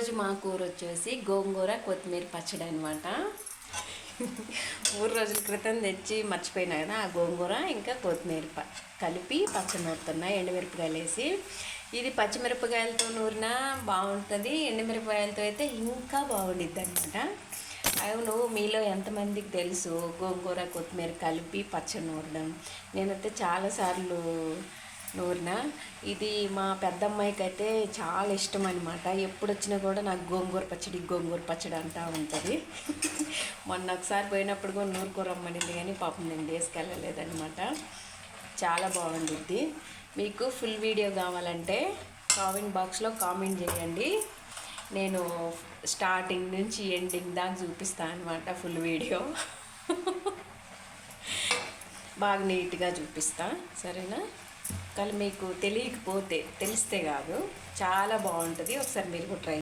ఈరోజు మా కూర వచ్చేసి గోంగూర కొత్తిమీర పచ్చడి అనమాట. 3 రోజుల క్రితం తెచ్చి మర్చిపోయినా కదా, ఆ గోంగూర ఇంకా కొత్తిమీర కలిపి పచ్చడి నూరుతున్నా ఎండుమిరపకాయలు వేసి. ఇది పచ్చిమిరపకాయలతో నూరినా బాగుంటుంది, ఎండుమిరపకాయలతో అయితే ఇంకా బాగుండిద్ది అనమాట. అవును, మీలో ఎంతమందికి తెలుసు గోంగూర కొత్తిమీర కలిపి పచ్చడి నూరడం? నేనైతే చాలాసార్లు నూరిన. ఇది మా పెద్దమ్మాయికి అయితే చాలా ఇష్టం అనమాట. ఎప్పుడు వచ్చినా కూడా నాకు గోంగూర పచ్చడి అంటూ ఉంటుంది. మొన్న ఒకసారి పోయినప్పుడు కూడా నూరుకోరమ్మనింది, కానీ పాపం నేను తీసుకెళ్ళలేదనమాట. చాలా బాగుండిద్ది. మీకు ఫుల్ వీడియో కావాలంటే కామెంట్ బాక్స్లో కామెంట్ చేయండి. నేను స్టార్టింగ్ నుంచి ఎండింగ్ దాకా చూపిస్తాను అనమాట. ఫుల్ వీడియో బాగా నీట్గా చూపిస్తా, సరేనా? కానీ మీకు తెలియకపోతే తెలిస్తే కాదు, చాలా బాగుంటుంది. ఒకసారి మీరు కూడా ట్రై